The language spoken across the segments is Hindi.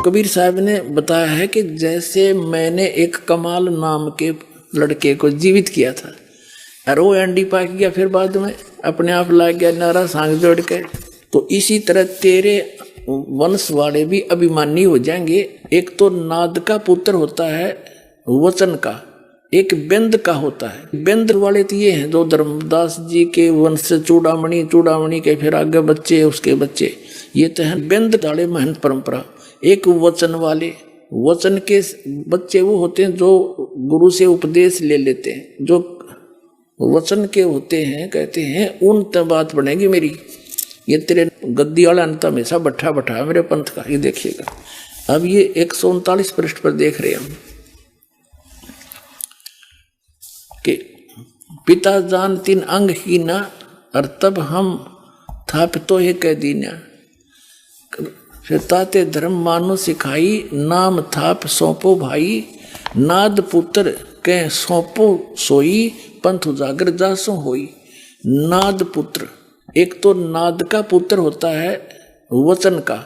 कबीर साहब ने बताया है कि जैसे मैंने एक कमाल नाम के लड़के को जीवित किया था और वो एंडी पा गया, फिर बाद में अपने आप ला गया नारा सांग जोड़ के, तो इसी तरह तेरे वंश वाले भी अभिमानी हो जाएंगे। एक तो नाद का पुत्र होता है वचन का, एक बेंद का होता है। बेंद वाले तो ये हैं जो धर्मदास जी के वंश से चूड़ामणि, चूड़ामणि के फिर आगे बच्चे, उसके बच्चे, ये तो है बेंद वाले महंत परंपरा। एक वचन वाले, वचन के बच्चे वो होते हैं जो गुरु से उपदेश ले लेते हैं, जो वचन के होते हैं, कहते हैं उन तक बात बनेगी मेरी। ये तेरे गद्दी वाला अंत हमेशा बैठा बैठा मेरे पंथ का। ये देखिएगा, अब ये 139 पृष्ठ पर देख रहे हम कि पिता जान तीन अंग ही ना, और तब हम थाप तो है कह दीना। फिर ताते धर्म मानो सिखाई, नाम थाप सौंपो भाई। नाद पुत्र कह सौंपो सोई, पंथ उजागर जासो होई। नाद पुत्र, एक तो नाद का पुत्र होता है वचन का,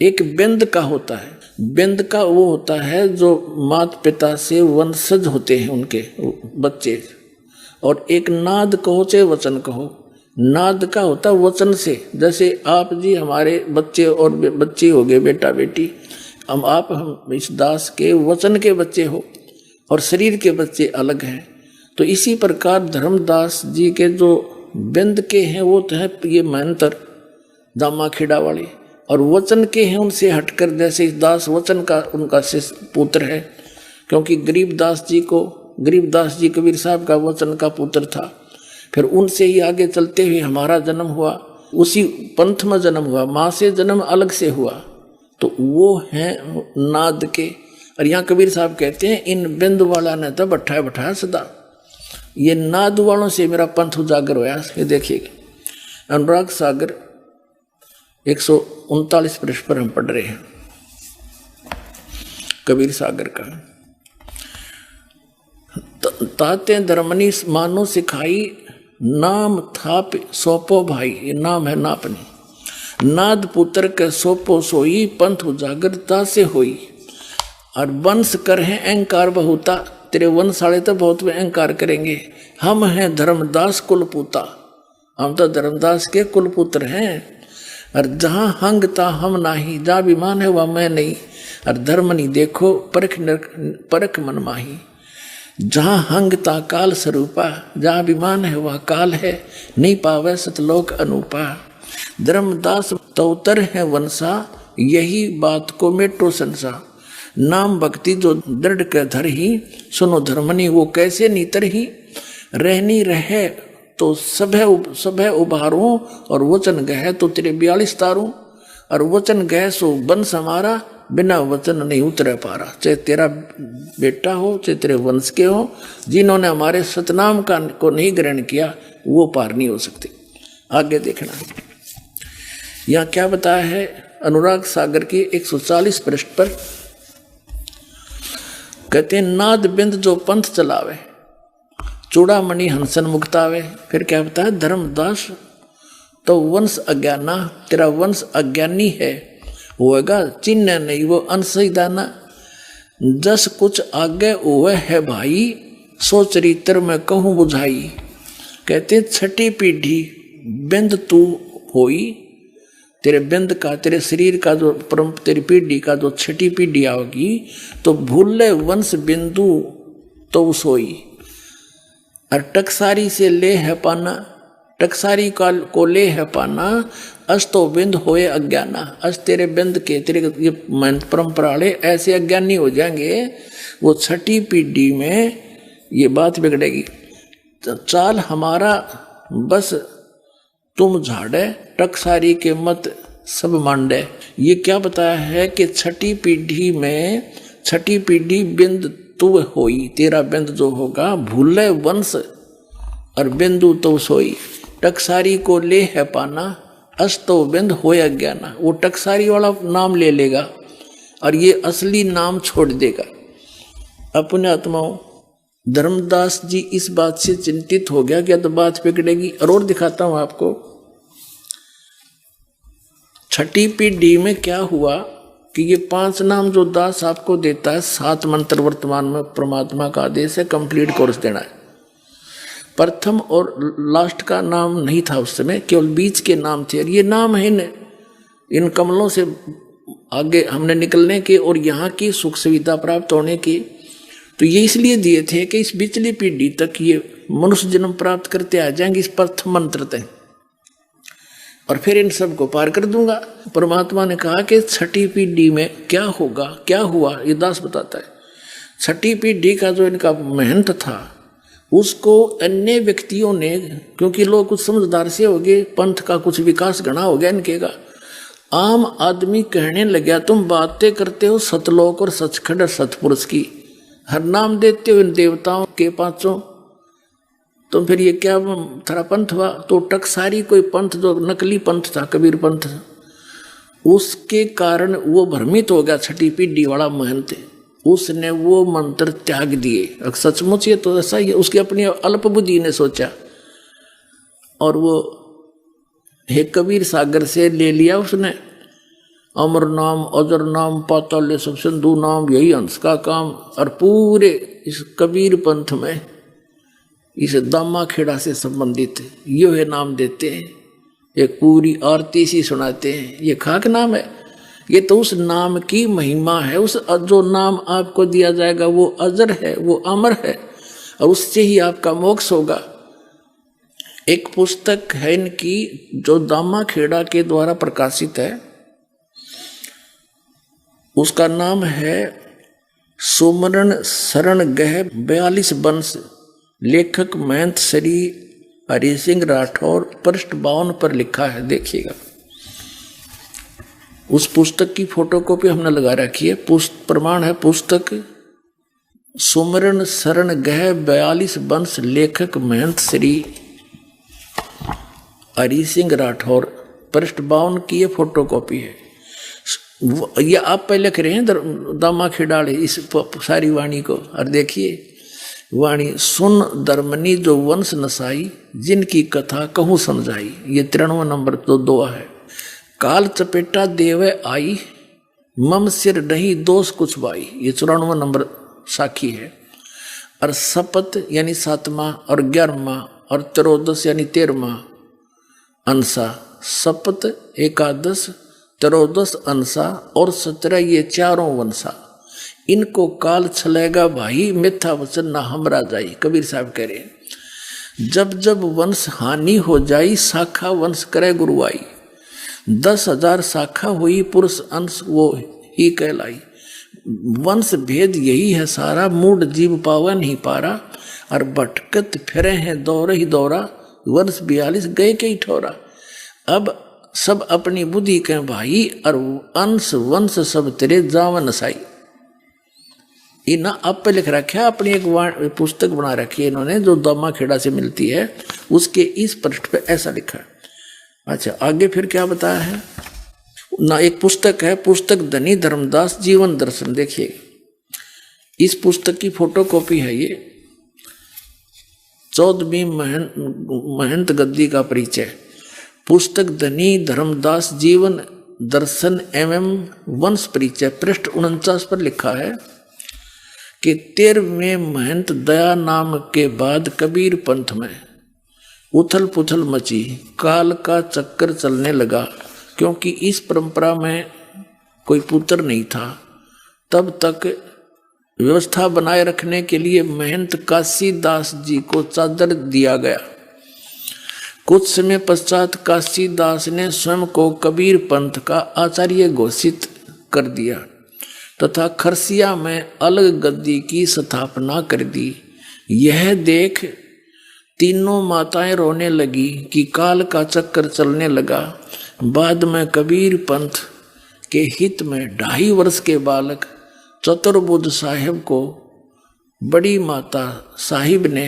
एक बेंद का होता है। बेंद का वो होता है जो माता पिता से वंशज होते हैं उनके बच्चे, और एक नाद कहो चाहे वचन कहो, नाद का होता वचन से। जैसे आप जी हमारे बच्चे और बच्ची हो गए, बेटा बेटी, हम इस दास के वचन के बच्चे हो और शरीर के बच्चे अलग हैं। तो इसी प्रकार धर्मदास जी के जो बेंद के हैं वो तो है ये महंतर दामा खेड़ा वाले, और वचन के हैं उनसे हटकर, जैसे इस दास वचन का उनका शिष्य पुत्र है, क्योंकि गरीबदास जी कबीर साहब का वचन का पुत्र था। फिर उनसे ही आगे चलते हुए हमारा जन्म हुआ, उसी पंथ में जन्म हुआ, माँ से जन्म अलग से हुआ, तो वो हैं नाद के। और यहाँ कबीर साहब कहते हैं इन बिंद वाला ने तो बैठाया बैठाया सदा, ये नाद वालों से मेरा पंथ उजागर होया। ये देखिएगा अनुराग सागर 139 पृष्ठ पर हम पढ़ रहे हैं कबीर सागर का। ताते धर्मनी मानो सिखाई, नाम थाप सौंपो भाई। ये नाम है नापनी। नाद पुत्र के सौंपो सोई, पंथ उजागरता से होई। और वंश कर है अहंकार बहुता, तेरे वंश वाले तो बहुत अहंकार करेंगे। हम हैं धर्मदास कुलपुता, हम तो धर्मदास के कुलपुत्र हैं। और जहाँ हंगता हम नाही, जहाँ अभिमान है वह मैं नहीं। और धर्म नहीं देखो परख मन माही। जहाँ हंगता काल स्वरूपा, जहाँ अभिमान है वह काल है, नहीं पावे सतलोक अनूपा। धर्मदास तौतर है वंशा, यही बात को मेटो संसा। नाम भक्ति जो दृढ़ के धर ही, सुनो धर्मनी वो कैसे नीतर ही। रहनी रहे तो सभे उभारूं, और वचन गह तो तेरे 42 तारूं। और वचन गह सो वंश हमारा, बिना वचन नहीं उतरे पारा। चाहे तेरा बेटा हो, चाहे तेरे वंश के हो, जिन्होंने हमारे सतनाम का को नहीं ग्रहण किया वो पार नहीं हो सकते। आगे देखना, यहाँ क्या बताया है अनुराग सागर की 140 पृष्ठ पर। कहते हैं नाद बिंद जो पंथ चलावे, चूड़ामणि हंसन मुक्तावे। फिर क्या बताया धर्मदास तो वंश अज्ञाना, तेरा वंश अज्ञानी है, होएगा चिन्ह नहीं वो अनसही दाना। जस कुछ आगे हुए है भाई, सो चरित्र में कहूँ बुझाई। कहते छठी पीढ़ी बिंद तू होई, तेरे बिंद का, तेरे शरीर का जो तेरी पीढ़ी का जो छठी पीढ़ी आओगी, तो भूले वंश बिंदु तो सोई। और टकसारी से ले है पाना, टकसारी को ले है पाना। अस्तो बिंद होए अज्ञाना, अस तेरे बिंद के, तेरे ये परंपरा वाले ऐसे अज्ञानी हो जाएंगे, वो छठी पीढ़ी में ये बात बिगड़ेगी। चाल हमारा बस तुम झाड़े, टकसारी के मत सब मांडे। ये क्या बताया है कि छठी पीढ़ी में, छठी पीढ़ी बिंद तू होई, तेरा बिंद जो होगा भूले वंश, और बिंदु तो सोई। टकसारी को ले है पाना, अस्तो बिंद होय अज्ञाना। वो टकसारी वाला नाम ले लेगा और ये असली नाम छोड़ देगा। अपने आत्माओं, धर्मदास जी इस बात से चिंतित हो गया कि तो बात बिगड़ेगी। और दिखाता हूं आपको छठी पीढ़ी में क्या हुआ कि ये 5 नाम जो दास आपको देता है, 7 मंत्र वर्तमान में परमात्मा का आदेश है, कंप्लीट कोर्स देना है। प्रथम और लास्ट का नाम नहीं था उस समय, केवल बीच के नाम थे। और ये नाम है इन कमलों से आगे हमने निकलने के और यहाँ की सुख सुविधा प्राप्त होने की। तो ये इसलिए दिए थे कि इस पिछली पीढ़ी तक ये मनुष्य जन्म प्राप्त करते आ जाएंगे इस प्रथम मंत्र तक, और फिर इन सब को पार कर दूंगा। परमात्मा ने कहा कि छठी पीढ़ी में क्या होगा, क्या हुआ, ये दास बताता है। छठी पीढ़ी का जो इनका मेहनत था उसको अन्य व्यक्तियों ने, क्योंकि लोग कुछ समझदार से हो गए, पंथ का कुछ विकास घना हो गया इनके का, आम आदमी कहने लगा तुम बातें करते हो सतलोक और सचखंड और सतपुरुष की, हर नाम देते हो इन देवताओं के 5, तो फिर ये क्या थारा पंथ हुआ। तो टकसारी कोई पंथ जो नकली पंथ था, कबीर पंथ, उसके कारण वो भ्रमित हो गया छठी पीढ़ी वाला महंत, उसने वो मंत्र त्याग दिए। सचमुच ये तो ऐसा ही है, उसकी अपनी अल्प बुद्धि ने सोचा और वो हे कबीर सागर से ले लिया उसने, अमर नाम, अजर नाम, पाताल सब सिंधु नाम, यही हंस का काम। और पूरे इस कबीर पंथ में इस दामा खेड़ा से संबंधित यो है नाम देते हैं, एक पूरी आरती सी सुनाते हैं। ये खाक नाम है, ये तो उस नाम की महिमा है। उस जो नाम आपको दिया जाएगा वो अजर है, वो अमर है, और उससे ही आपका मोक्ष होगा। एक पुस्तक है इनकी जो दामा खेड़ा के द्वारा प्रकाशित है, उसका नाम है सुमरण शरण गह 42 वंश, लेखक महंत श्री हरि सिंह राठौर, पृष्ठ 52 पर लिखा है, देखिएगा। उस पुस्तक की फोटोकॉपी हमने लगा रखी है, प्रमाण है पुस्तक सुमरण शरण गह 42 वंश, लेखक महंत श्री हरि सिंह राठौर, पृष्ठ 52 की ये फोटोकॉपी है। ये आप पहले लिख रहे हैं दामा खिडाड़े इस सारी वाणी को, और देखिए वाणी, सुन धर्मनी जो वंश नसाई, जिनकी कथा कहूँ समझाई, ये 93 नंबर तो दुआ है। काल चपेटा देवे आई, मम सिर नहीं दोष कुछ बाई, ये 94 नंबर साखी है। और शपथ यानी 7वां और 11वां और 13 यानी 13वां अंसा, शपथ एकादश 13 अंसा और 17 ये 4 वंशा, इनको काल छलेगा भाई, मिथ्या वचन ना हमरा जाई। कबीर साहब कह रहे हैं जब जब वंश हानि हो जाई, शाखा वंश करे गुरुआई, 10,000 शाखा हुई पुरुष अंश वो ही कहलाई। वंश भेद यही है सारा, मूड जीव पावा नहीं पारा, और भटकत फिरे हैं दौरे ही दौरा, वर्ष 42 गए के ही ठोरा। अब सब अपनी बुद्धि के भाई, और अंश वंश सब तेरे जावन साई। इना आप पे लिख रखा, अपनी एक पुस्तक बना रखी है इन्होंने जो दामा खेड़ा से मिलती है, उसके इस पृष्ठ पे ऐसा लिखा है। अच्छा, आगे फिर क्या बताया है ना, एक पुस्तक है, पुस्तक धनी धर्मदास जीवन दर्शन, देखिए इस पुस्तक की फोटोकॉपी है ये। 14वीं महंत गद्दी का परिचय, पुस्तक धनी धर्मदास जीवन दर्शन एवं वंश परिचय, पृष्ठ 49 पर लिखा है कि 13वें महंत दया नाम के बाद कबीर पंथ में उथल पुथल मची, काल का चक्कर चलने लगा, क्योंकि इस परंपरा में कोई पुत्र नहीं था। तब तक व्यवस्था बनाए रखने के लिए महंत काशीदास जी को चादर दिया गया। कुछ समय पश्चात काशीदास ने स्वयं को कबीर पंथ का आचार्य घोषित कर दिया तथा खरसिया में अलग गद्दी की स्थापना कर दी। यह देख तीनों माताएं रोने लगी कि काल का चक्कर चलने लगा। बाद में कबीर पंथ के हित में 2.5 वर्ष के बालक चतुर्बुद्ध साहिब को बड़ी माता साहिब ने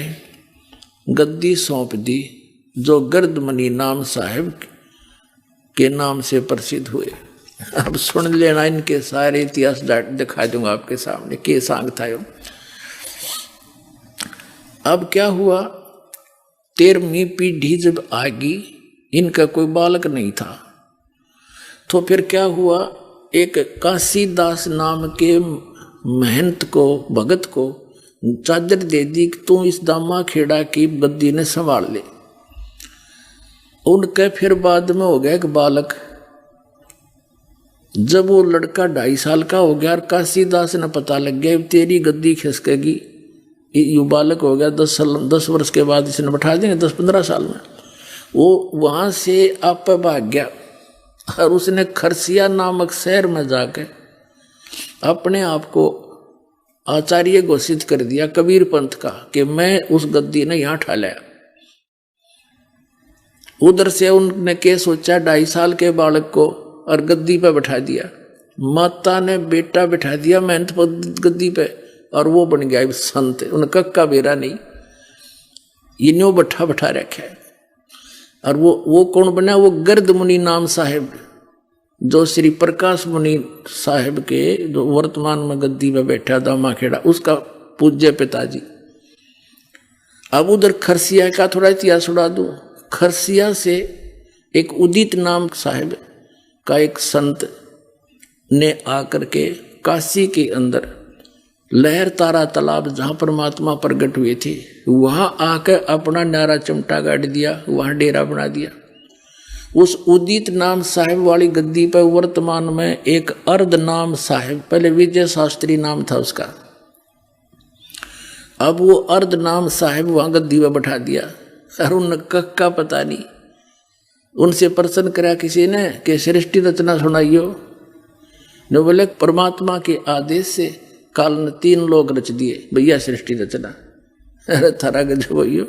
गद्दी सौंप दी, जो गर्दमनी नाम साहिब के नाम से प्रसिद्ध हुए। अब सुन लेना, इनके सारे इतिहास दिखा दूंगा आपके सामने के सांग था यो। अब क्या हुआ, 13वीं पीढ़ी जब आगी, इनका कोई बालक नहीं था, तो फिर क्या हुआ, एक काशीदास नाम के महंत को, भगत को चादर दे दी कि तू इस दामा खेड़ा की गद्दी ने संभाल ले। उनके फिर बाद में हो गया एक बालक। जब वो लड़का 2.5 साल का हो गया और काशीदास ने पता लग गया तेरी गद्दी खिसकेगी, यू बालक हो गया 10 वर्ष के बाद इसने बैठा देंगे 10-15 साल में, वो वहां से आप भाग गया और उसने खरसिया नामक शहर में जाके अपने आप को आचार्य घोषित कर दिया कबीर पंथ का कि मैं उस गद्दी ने यहां ठा लिया। उधर से उनने क्या सोचा, 2.5 साल के बालक को और गद्दी पे बैठा दिया। माता ने बेटा बैठा दिया मेहनत पर गद्दी पे और वो बन गया संत। उनका कक्का बेरा नहीं, ये न्यो बैठा रखा है। और वो कौन बना, वो गर्द मुनि नाम साहेब, जो श्री प्रकाश मुनि साहेब के जो वर्तमान में गद्दी में बैठा दामा खेड़ा, उसका पूज्य पिताजी। अब उधर खरसिया का थोड़ा इतिहास सुना दूं। खरसिया से एक उदित नाम साहेब का एक संत ने आकर के काशी के अंदर लहर तारा तालाब जहां परमात्मा प्रकट हुए थे वहां आकर अपना न्यारा चमटा गाड़ दिया, वहां डेरा बना दिया। उस उदित नाम साहिब वाली गद्दी पर वर्तमान में एक अर्ध नाम साहिब, पहले विजय शास्त्री नाम था उसका, अब वो अर्ध नाम साहिब वहां गद्दी पर बैठा दिया। और उन का पता नहीं, उनसे प्रश्न करा किसी ने कि सृष्टि रचना सुनाइयो। ने बोले परमात्मा के आदेश से काल ने 3 लोग रच दिए भैया सृष्टि रचना। अरे थारा गजब भैया,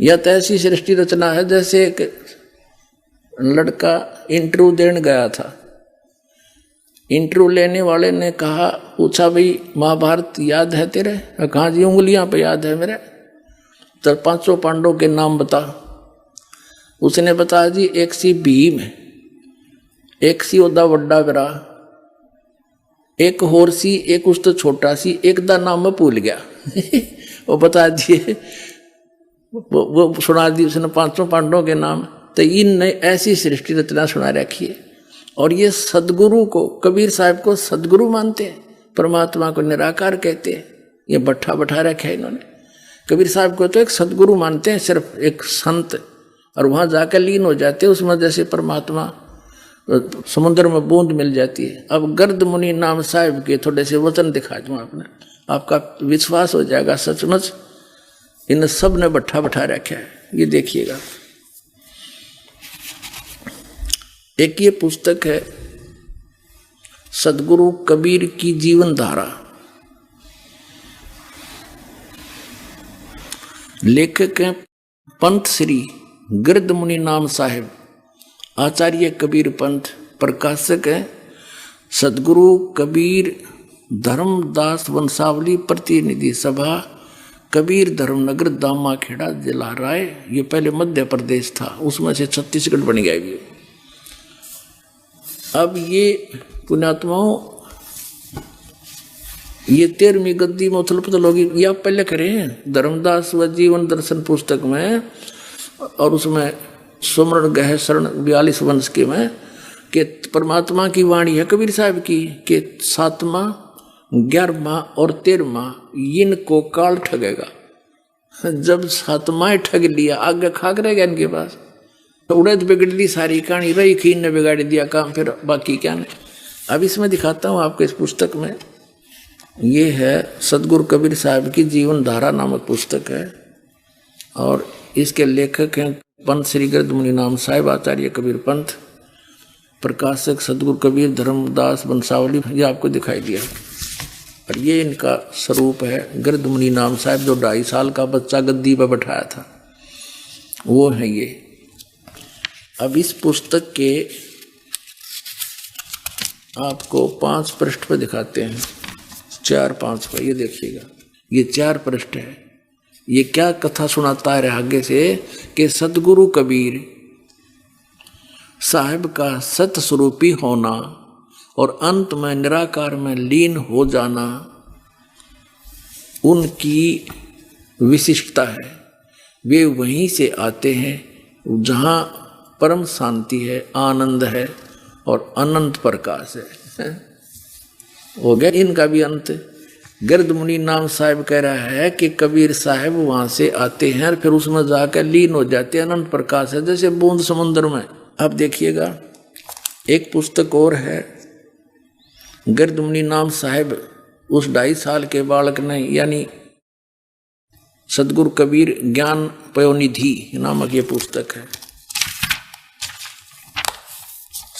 या तो ऐसी सृष्टि रचना है जैसे एक लड़का इंटरव्यू देने गया था। इंटरव्यू लेने वाले ने कहा, पूछा भाई महाभारत याद है तेरे? कहा जी उंगलियां पे याद है मेरे। तो 500 पांडवों के नाम बता। उसने बताया जी एक सी भीम है, एक सी ओदा वड्डा बिरा, एक होर सी, एक उस तो छोटा सी, एक दा नाम में भूल गया। वो बता दिए, वो सुना दी उसने 500 पांडवों के नाम। तो इनने ऐसी सृष्टि रचना सुना रखी है। और ये सदगुरु को, कबीर साहब को सदगुरु मानते हैं, परमात्मा को निराकार कहते हैं। ये बैठा रखा है इन्होंने। कबीर साहब को तो एक सदगुरु मानते हैं, सिर्फ एक संत, और वहां जाकर लीन हो जाते हैं उसमें, जैसे परमात्मा समुद्र में बूंद मिल जाती है। अब गर्द मुनि नाम साहिब के थोड़े से वचन दिखा दूं आपने, आपका विश्वास हो जाएगा सचमुच इन सब ने बैठा रखा है। ये देखिएगा, एक ये पुस्तक है सदगुरु कबीर की जीवन धारा। लेखक हैं पंत श्री गिरद मुनि नाम साहिब, आचार्य कबीर पंथ। प्रकाशक हैं सदगुरु कबीर धर्मदास वंशावली प्रतिनिधि सभा, कबीर धर्मनगर दामा खेड़ा जिला राय। ये पहले मध्य प्रदेश था, उसमें से छत्तीसगढ़ बन गया ये। अब ये पुण्यात्माओं, ये 13वीं गद्दी में उथल पुथल होगी। ये आप पहले करें धर्मदास व जीवन दर्शन पुस्तक में, और उसमें सुमरण गह शरण 42 वंश के में कि परमात्मा की वाणी है कबीर साहब की कि 7वां 11वां और 13वां इनको काल ठगेगा। जब 7वां ठग लिया आगे खाक रहेगा इनके पास। तो उड़द बिगड़ ली सारी कहानी, रही खीन ने बिगाड़ दिया काम, फिर बाकी क्या नहीं। अब इसमें दिखाता हूँ आपको, इस पुस्तक में ये है सदगुरु कबीर साहब की जीवन धारा नामक पुस्तक है, और इसके लेखक हैं पंत श्री गिरद मुनि नाम साहिब, आचार्य कबीर पंथ। प्रकाशक सदगुरु कबीर धर्मदास वंशावली, ये आपको दिखाई दिया। और ये इनका स्वरूप है गिरद मुनि नाम साहिब, जो 2.5 साल का बच्चा गद्दी पर बैठाया था, वो है ये। अब इस पुस्तक के आपको 5 पृष्ठ पर दिखाते हैं, 4-5 पर। ये देखिएगा, ये 4 पृष्ठ है। ये क्या कथा सुनाता है आगे से कि सदगुरु कबीर साहिब का सत स्वरूपी होना और अंत में निराकार में लीन हो जाना उनकी विशिष्टता है। वे वहीं से आते हैं जहाँ परम शांति है, आनंद है, और अनंत प्रकाश है। हो गया इनका भी अंत। गिरद मुनि नाम साहिब कह रहा है कि कबीर साहब वहां से आते हैं और फिर उसमें जाकर लीन हो जाते हैं। अनंत प्रकाश है जैसे बूंद समुद्र में। अब देखिएगा एक पुस्तक और है, गिरद मुनि नाम साहिब उस 2.5 साल के बालक ने, यानी सदगुरु कबीर ज्ञान पयोनिधि नामक ये पुस्तक है,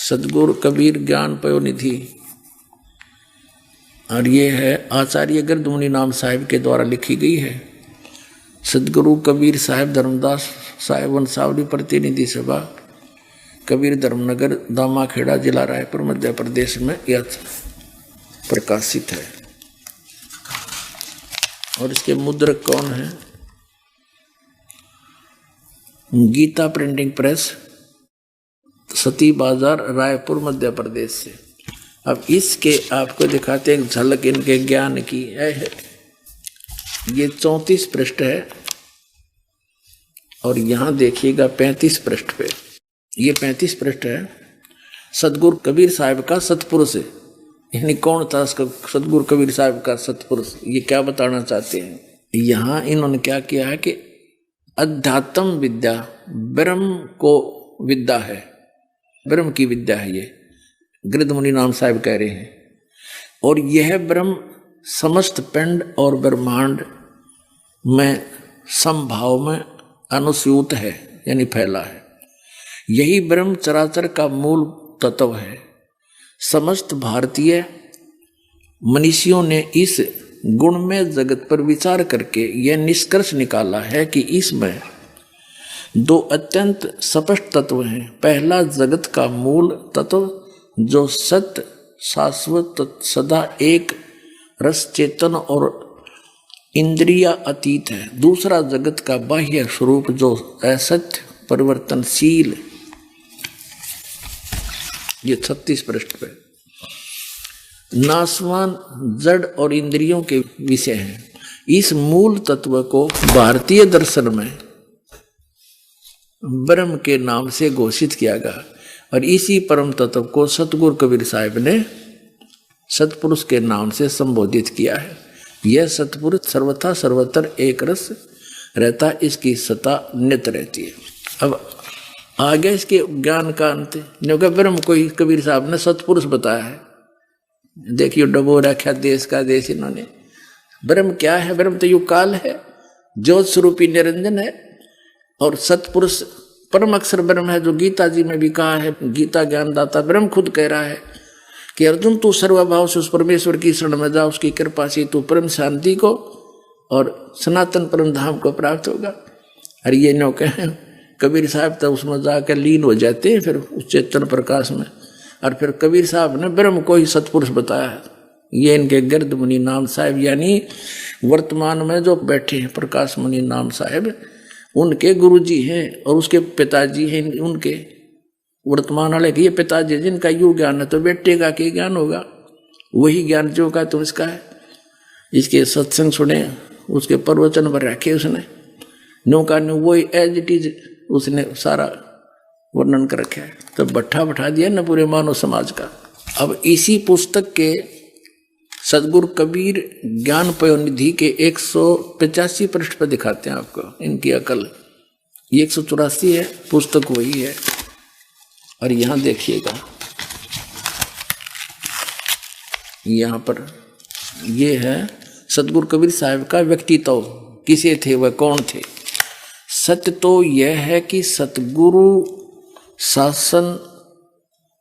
सदगुरु कबीर ज्ञान पयोनिधि, और ये है आचार्य गिरद मुनि नाम साहिब के द्वारा लिखी गई है। सदगुरु कबीर साहिब धर्मदास साहिब वंशावली प्रतिनिधि सभा, कबीर धर्मनगर, दामाखेड़ा, जिला रायपुर, मध्य प्रदेश में यह प्रकाशित है। और इसके मुद्रक कौन है? गीता प्रिंटिंग प्रेस, सती बाजार, रायपुर, मध्य प्रदेश से। अब इसके आपको दिखाते हैं झलक इनके ज्ञान की है। ये 34 पृष्ठ है और यहां देखिएगा 35 पृष्ठ पे, ये 35 पृष्ठ है। सदगुरु कबीर साहब का सतपुरुष, यानी कौन था सदगुरु कबीर साहब का सतपुरुष, ये क्या बताना चाहते हैं? यहाँ इन्होंने क्या किया है कि अध्यात्म विद्या ब्रह्म को विद्या है, ब्रह्म की विद्या है, ये गिरद मुनि नाम साहिब कह रहे हैं। और यह ब्रह्म समस्त पिंड और ब्रह्मांड में समभाव में अनुस्यूत है, यानी फैला है। यही ब्रह्म चराचर का मूल तत्व है। समस्त भारतीय मनीषियों ने इस गुणमय जगत पर विचार करके यह निष्कर्ष निकाला है कि इसमें 2 अत्यंत स्पष्ट तत्व हैं। पहला जगत का मूल तत्व जो सत्य, शाश्वत, सदा एक, रस चेतन और इंद्रिया अतीत है। दूसरा जगत का बाह्य स्वरूप जो असत्य, परिवर्तनशील। ये 36 पृष्ठ पे नाशवान, जड़ और इंद्रियों के विषय हैं। इस मूल तत्व को भारतीय दर्शन में ब्रह्म के नाम से घोषित किया गया और इसी परम तत्व को सतगुरु कबीर साहब ने सतपुरुष के नाम से संबोधित किया है। यह सतपुरुष सर्वथा सर्वत्र एक रस रहता, इसकी सत्ता नित्य रहती है। अब आगे इसके ज्ञान का अंत, क्योंकि ब्रह्म को ही कबीर साहब ने सतपुरुष बताया है। देखिए डबो रखा देश का देश इन्होंने। ब्रह्म क्या है? ब्रह्म तो युग काल है, ज्योत स्वरूपी निरंजन है। और सतपुरुष परम अक्षर ब्रह्म है, जो गीता जी में भी कहा है। गीता ज्ञानदाता ब्रह्म खुद कह रहा है कि अर्जुन तू सर्वभाव से उस परमेश्वर की शरण में जा, उसकी कृपा से तू परम शांति को और सनातन परम धाम को प्राप्त होगा। और ये नो कहें कबीर साहब तो उसमें जाकर लीन हो जाते हैं फिर उस चेतन प्रकाश में। और फिर कबीर साहब ने ब्रह्म को ही सतपुरुष बताया है। ये इनके गिरद मुनि नाम साहिब, यानी वर्तमान में जो बैठे हैं प्रकाश मुनि नाम साहिब, उनके गुरुजी हैं और उसके पिताजी हैं उनके वर्तमान वाले के। ये पिताजी जिनका यू ज्ञान है तो बेटे का क्या ज्ञान होगा? वही ज्ञान जो का तुम इसका है। इसके सत्संग सुने, उसके प्रवचन पर रखे उसने, नो का नो वही एज इट इज उसने सारा वर्णन कर रखा है। तो बैठा दिया न पूरे मानव समाज का। अब इसी पुस्तक के सदगुरु कबीर ज्ञान पयोनिधि के 185 पृष्ठ पर दिखाते हैं आपको इनकी अकल। ये 184 है, पुस्तक वही है। और यहां देखिएगा, यहां पर ये है सदगुरु कबीर साहब का व्यक्तित्व, किसे थे वह, कौन थे। सत्य तो यह है कि सतगुरु शासन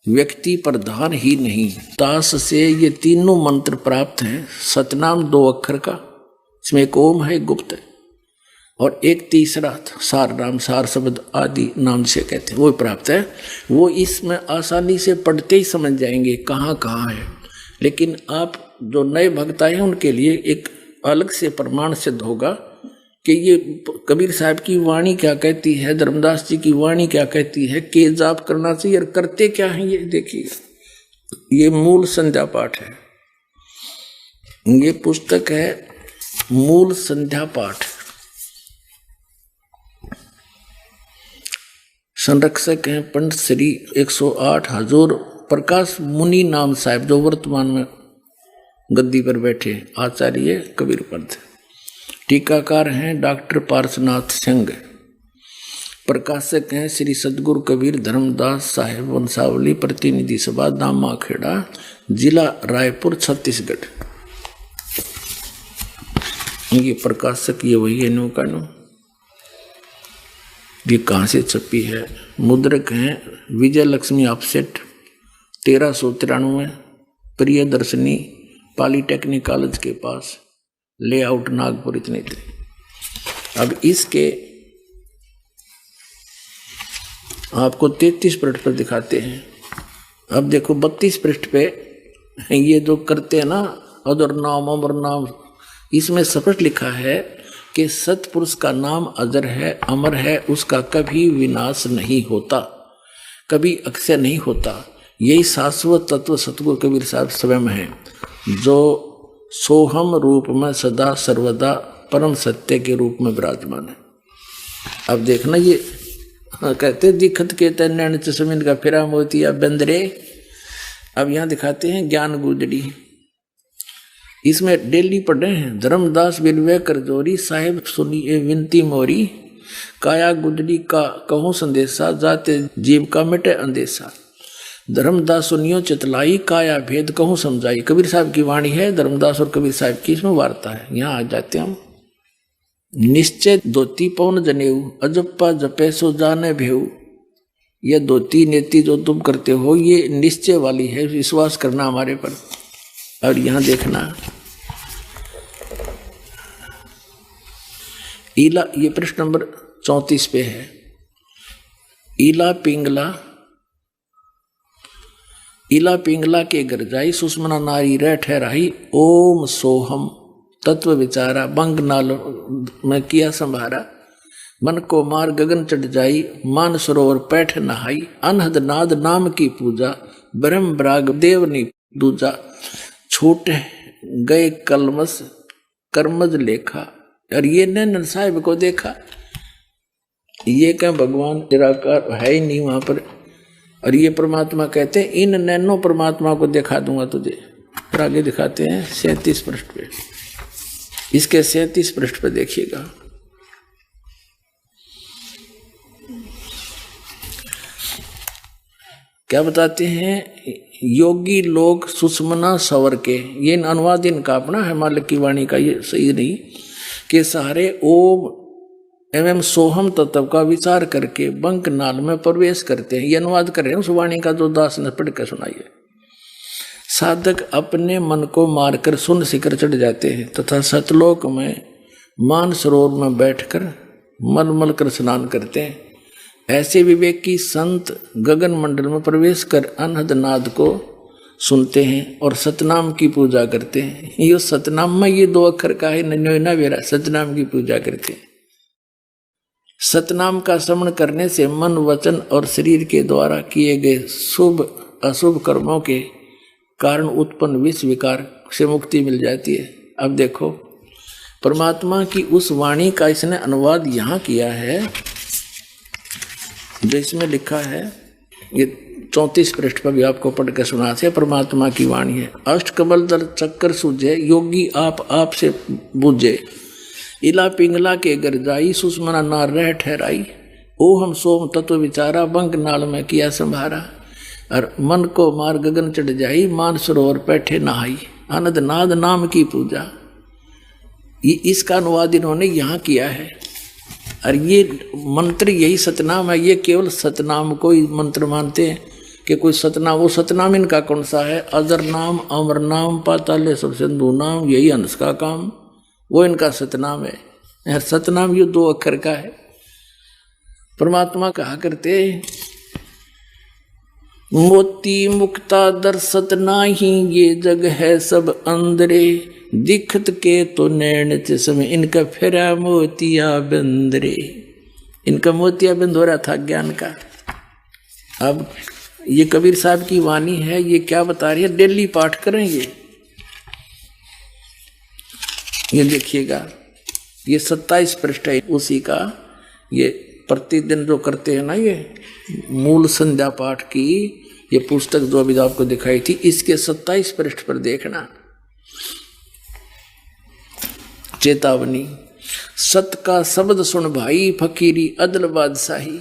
व्यक्ति प्रधान ही नहीं। दास से ये तीनों मंत्र प्राप्त हैं। सतनाम 2 अक्षर का, इसमें एक ओम है, एक गुप्त है, और एक तीसरा सार नाम, सार शब्द आदि नाम से कहते हैं, वो प्राप्त है। वो इसमें आसानी से पढ़ते ही समझ जाएंगे कहाँ कहाँ है। लेकिन आप जो नए भक्त आए हैं उनके लिए एक अलग से प्रमाण सिद्ध होगा कि ये कबीर साहब की वाणी क्या कहती है, धर्मदास जी की वाणी क्या कहती है, के जाप करना चाहिए और करते क्या है। ये देखिए, ये मूल संध्या पाठ है। ये पुस्तक है मूल संध्या पाठ। संरक्षक हैं पंडित श्री 108 हजूर प्रकाश मुनि नाम साहब जो वर्तमान में गद्दी पर बैठे आचार्य कबीर पंथ। टीकाकार हैं डॉक्टर पार्शनाथ सिंह। प्रकाशक हैं श्री सदगुरु कबीर धर्मदास साहेब वंशावली प्रतिनिधि सभा दामाखेड़ा जिला रायपुर छत्तीसगढ़। ये प्रकाशक ये वही है नो का नो। ये कहाँ से छपी है? मुद्रक हैं Vijay Lakshmi offset 1393 Priyadarshini polytechnic college के पास लेआउट नागपुर इतने थे। अब इसके आपको 33 पृष्ठ पर दिखाते हैं। अब देखो 32 पृष्ठ पे ये जो करते हैं ना अदर नाम अमर नाम, इसमें स्पष्ट लिखा है कि सतपुरुष का नाम अजर है अमर है, उसका कभी विनाश नहीं होता, कभी अक्षय नहीं होता। यही शाश्वत तत्व सतगुरु कबीर साहब स्वयं है जो सोहम रूप में सदा सर्वदा परम सत्य के रूप में विराजमान है। अब देखना ये कहते दिखत के तैन चश्मिन का फिरा मोतिया बंदरे। अब यहाँ दिखाते हैं ज्ञान गुजरी। इसमें डेली पढ़ रहे हैं धर्मदास बिलवे करजोरी साहेब सुनिए विनती मोरी, काया गुजरी का कहूँ संदेशा जाते जीव का मिटे अंदेशा। धर्मदास सुनियो चितलाई काया भेद कहूँ समझाई। कबीर साहब की वाणी है, धर्मदास और कबीर साहब की इसमें वार्ता है। यहाँ आ जाते हम। निश्चय धोती पवन जनेऊ अजप्पा जपे सो जाने भेऊ। यह धोती नेति जो तुम करते हो ये निश्चय वाली है, विश्वास करना हमारे पर। और यहाँ देखना ईला, ये प्रश्न नंबर 34 पे है। ईला पिंगला के घर जाई सुषमना नारी रह ठहराई। ओम सोहम तत्व विचारा बंग नाल में किया संभारा। मन को मार गगन चढ़ जाई मान सरोवर पैठ नहाई। अनहद नाद नाम की पूजा ब्रह्म ब्राग देवनी दूजा। छूट गए कलमस कर्मज लेखा। और ये नैन साहिब को देखा, ये क्या भगवान निराकार है ही नहीं वहां पर। और ये परमात्मा कहते हैं इन नैनो परमात्मा को दिखा दूंगा तुझे। फिर आगे दिखाते हैं 37 पृष्ठ पे। इसके 37 पृष्ठ पे देखिएगा। क्या बताते हैं? योगी लोग सुषमना सवर के, ये अनुवाद इनका अपना है, मालिक की वाणी का ये सही नहीं, के सहारे ओम एवं सोहम तत्व का विचार करके बंक नाल में प्रवेश करते हैं। ये अनुवाद कर रहे हैं उस वाणी का जो दास ने पढ़ कर सुनाइए। साधक अपने मन को मारकर सुन शिखर चढ़ जाते हैं तथा सतलोक में मान सरोवर में बैठकर मलमल कर स्नान करते हैं। ऐसे विवेकी संत गगन मंडल में प्रवेश कर अनहद नाद को सुनते हैं और सतनाम की पूजा करते हैं। ये सतनाम में ये 2 अक्षर का है नन्योना वेरा, सतनाम की पूजा करते हैं। सतनाम का श्रवण करने से मन वचन और शरीर के द्वारा किए गए शुभ अशुभ कर्मों के कारण उत्पन्न विष विकार से मुक्ति मिल जाती है। अब देखो परमात्मा की उस वाणी का इसने अनुवाद यहाँ किया है जो इसमें लिखा है। ये 34 पृष्ठ पर भी आपको पढ़ के सुना से परमात्मा की वाणी है। अष्टकमल दल चक्कर सूझे योगी आप से बूझे। इला पिंगला के घर जाई सुषमना नार रह ठहराई। ओ हम सोम तत्व विचारा बंग नाल में किया संभारा। और मन को मार गगन चढ़ जाई मान सरोवर बैठे नहाई। आनंद नाद नाम की पूजा। ये इसका अनुवाद इन्होंने यहाँ किया है। और ये मंत्र यही सतनाम है। ये केवल सतनाम को ही मंत्र मानते हैं कि कोई सतनाम, वो सतनाम इनका कौन सा है? अजर नाम अमर नाम पाताले सब सिंधु नाम, यही हंस का काम, वो इनका सतनाम है। सतनाम ये 2 अक्षर का है। परमात्मा कहा करते मोती मुक्ता दर्शत नाही ये जग है सब अंदरे। दिखत के तो नैन चश्मे इनका फेरा मोतिया बंदरे। इनका मोतिया बंद हो रहा था ज्ञान का। अब ये कबीर साहब की वाणी है। ये क्या बता रही है? डेली पाठ करेंगे। ये देखिएगा ये 27 पृष्ठ है उसी का। ये प्रतिदिन जो करते हैं ना ये मूल संध्या पाठ की, ये पुस्तक जो अभी आपको दिखाई थी, इसके 27 पृष्ठ पर देखना। चेतावनी, सत का शब्द सुन भाई, फकीरी अदल बादशाही,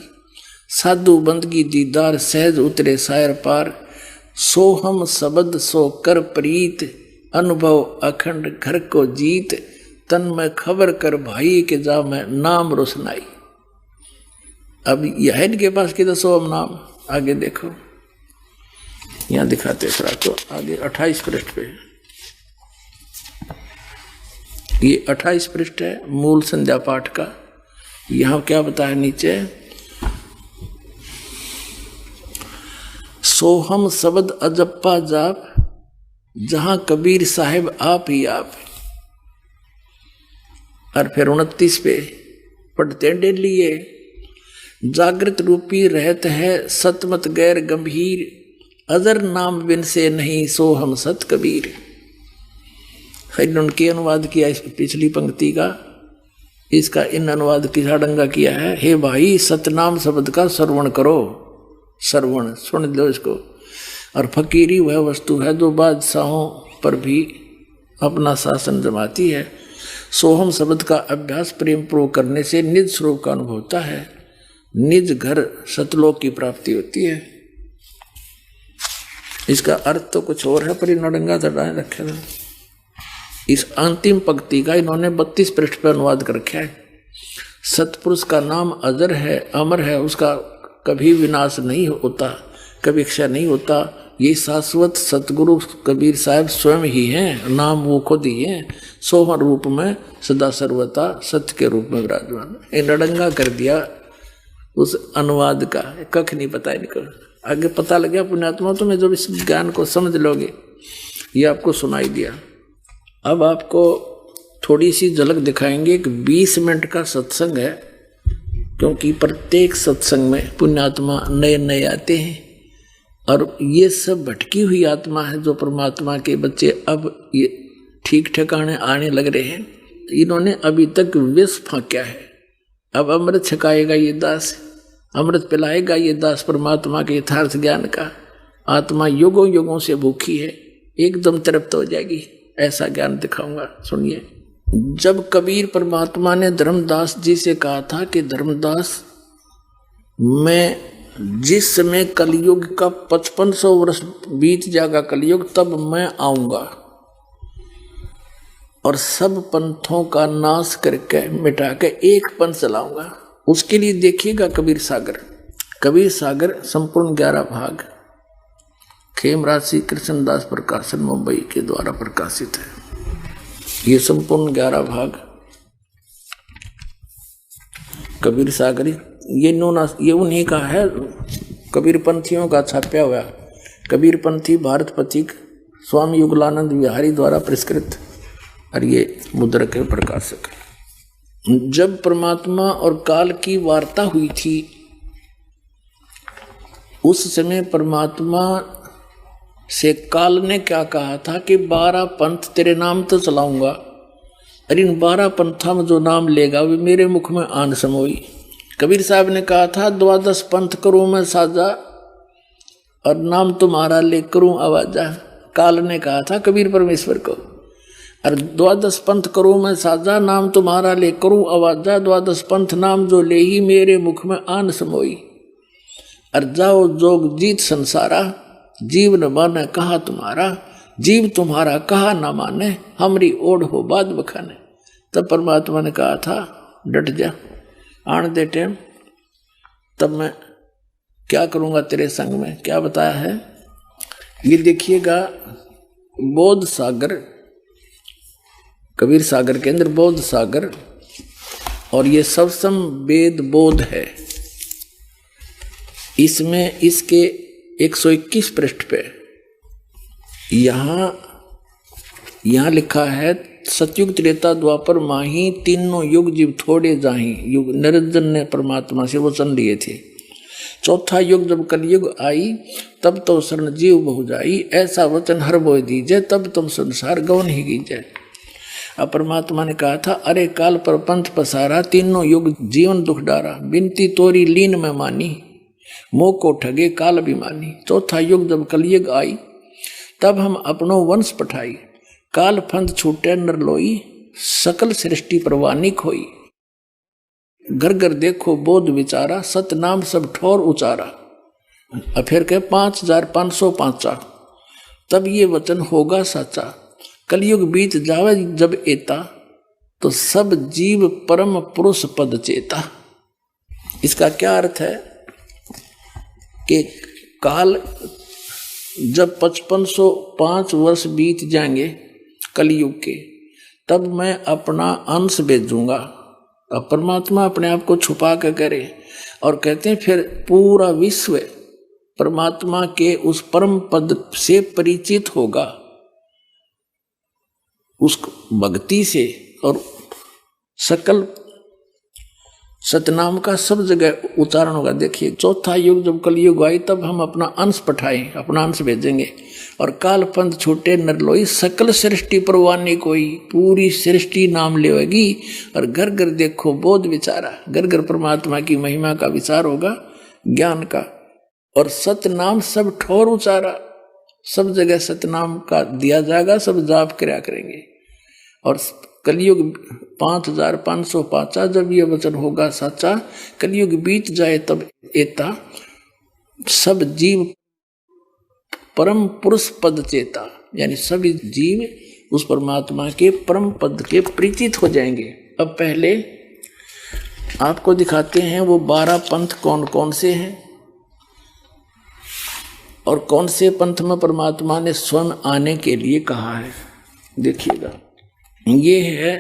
साधु बंदगी दीदार सहज उतरे सायर पार, सो हम शब्द सो कर प्रीत, अनुभव अखंड घर को जीत, तन में खबर कर भाई के जा मैं नाम रोशनाई। अब यह है इनके पास कि दसो हम नाम, आगे देखो यहां दिखाते थोड़ा तो आगे 28 पृष्ठ पे, ये 28 पृष्ठ है मूल संध्या पाठ का। यहां क्या बताया नीचे, सोहम शब्द अजप्पा जाप, जहां कबीर साहिब आप ही आप। और फिर 29 पे पढ़ते डेली, जागृत रूपी रहत है सतमत गैर गंभीर, अजर नाम बिन से नहीं सो हम सत कबीर। इन्होंने अनुवाद किया इस पिछली पंक्ति का, इसका इन अनुवाद की साडंगा किया है। हे भाई सतनाम शब्द का श्रवण करो, श्रवण सुन लो इसको। और फकीरी वह वस्तु है जो बादशाहों पर भी अपना शासन जमाती है। सोहम शब्द का अभ्यास प्रेम पूर्वक करने से निज स्वरूप का अनुभव होता है, निज घर सतलोक की प्राप्ति होती है। इसका अर्थ तो कुछ और है, पर नडंगा चढ़ाए रखे था। इस अंतिम पंक्ति का इन्होंने 32 पृष्ठ पर अनुवाद कर रखा है। सतपुरुष का नाम अजर है, अमर है, उसका कभी विनाश नहीं होता, कभी क्षय नहीं होता। ये शाश्वत सतगुरु कबीर साहब स्वयं ही हैं, नाम वो खुद ही हैं, सोहर रूप में सदा सर्वता सत्य के रूप में विराजमान। ये नडंगा कर दिया उस अनुवाद का, कख नहीं पता इनको। आगे पता लग गया पुण्यात्मा, तुम्हें जब इस ज्ञान को समझ लोगे, ये आपको सुनाई दिया। अब आपको थोड़ी सी झलक दिखाएंगे। एक 20 मिनट का सत्संग है, क्योंकि प्रत्येक सत्संग में पुण्यात्मा नए नए आते हैं, और ये सब भटकी हुई आत्मा है जो परमात्मा के बच्चे अब ये ठीक ठिकाने आने लग रहे हैं। इन्होंने अभी तक विष फाँक्या है, अब अमृत छकाएगा ये दास, अमृत पिलाएगा ये दास परमात्मा के यथार्थ ज्ञान का। आत्मा युगों युगों से भूखी है, एकदम तृप्त हो जाएगी, ऐसा ज्ञान दिखाऊंगा। सुनिए, जब कबीर परमात्मा ने धर्मदास जी से कहा था कि धर्मदास, मैं जिस समय कलयुग का 5500 वर्ष बीत जाएगा कलयुग, तब मैं आऊंगा और सब पंथों का नाश करके मिटा के एक पंथ चलाऊंगा। उसके लिए देखिएगा कबीर सागर। कबीर सागर संपूर्ण 11 भाग खेमराज श्री कृष्णदास प्रकाशन मुंबई के द्वारा प्रकाशित है। ये संपूर्ण 11 भाग कबीर सागर, ये उन्हीं का है, कबीर पंथियों का छापा हुआ। कबीर पंथी भारत पथिक स्वामी युगलानंद विहारी द्वारा पुरस्कृत, और ये मुद्रक है, प्रकाशक। जब परमात्मा और काल की वार्ता हुई थी, उस समय परमात्मा से काल ने क्या कहा था कि 12 पंथ तेरे नाम तो चलाऊंगा, और इन 12 पंथा में जो नाम लेगा वे मेरे मुख में आन समोई। कबीर साहब ने कहा था 12 पंथ करूं मैं साजा, और नाम तुम्हारा ले करूं आवाजा। काल ने कहा था कबीर परमेश्वर को, और 12 पंथ करूं मैं साजा, नाम तुम्हारा ले करूं आवाजा। 12 पंथ नाम जो ले ही मेरे मुख में आन समोई, और जाओ जोग जीत संसारा, जीव न माने कहा तुम्हारा, जीव तुम्हारा कहा न माने, हमरी ओढ़ हो बाद बखाने। तब परमात्मा ने कहा था डट जा, आन दे टेम, तब मैं क्या करूंगा तेरे संग में। क्या बताया है ये देखिएगा। बोध सागर, कबीर सागर के अंदर बोध सागर, और ये सबसम वेद बोध है। इसमें इसके 121 पृष्ठ पे यहाँ लिखा है, सतयुग त्रेता द्वापर माही, तीनों युग जीव थोड़े जाही। युग निरंजन ने परमात्मा से वचन लिए थे। चौथा युग जब कलयुग आई, तब तो शरण जीव बहु जाई, ऐसा वचन हर बोय दीजिए, तब तुम संसार गवन ही कीजिए। अब परमात्मा ने कहा था, अरे काल पर पंथ पसारा, तीनों युग जीवन दुख डारा, बिनती तोरी लीन में मानी। मोह को ठगे काल अभिमानी। चौथा युग जब कलयुग आई, तब हम अपनो वंश पठाई। काल फंद छूटे नर लोई, सकल सृष्टि परवानी खोई। घर घर देखो बोध विचारा, सत नाम सब ठोर उचारा। अब फिर कह 5505, तब ये वचन होगा साचा। कलयुग बीत जावे जब एता, तो सब जीव परम पुरुष पद चेता। इसका क्या अर्थ है कि काल जब 5505 वर्ष बीत जाएंगे कलयुग के, तब मैं अपना अंश भेजूंगा। अब परमात्मा अपने आप को छुपा कर करे और कहते हैं फिर पूरा विश्व परमात्मा के उस परम पद से परिचित होगा, उस भक्ति से, और सकल सतनाम का सब जगह उच्चारण होगा। देखिए, चौथा युग जब कलयुग आई, तब हम अपना अंश पठाएं, अपना अंश भेजेंगे। और काल पंथ छूटे नर लोई, सकल सृष्टि परवानी कोई। पूरी सृष्टि नाम लेगी और घर घर देखो बोध विचारा। घर घर परमात्मा की महिमा का विचार होगा, ज्ञान का। और सतनाम सब ठोर उचारा, सब जगह सतनाम का दिया जाएगा, सब जाप क्रिया करेंगे। और कलयुग 5505, जब ये वचन होगा सच्चा, कलयुग बीत जाए तब एता, सब जीव परम पुरुष पद चेता, यानी सभी जीव उस परमात्मा के परम पद के परिचित हो जाएंगे। अब पहले आपको दिखाते हैं वो 12 पंथ कौन कौन से हैं और कौन से पंथ में परमात्मा ने स्वयं आने के लिए कहा है। देखिएगा, ये है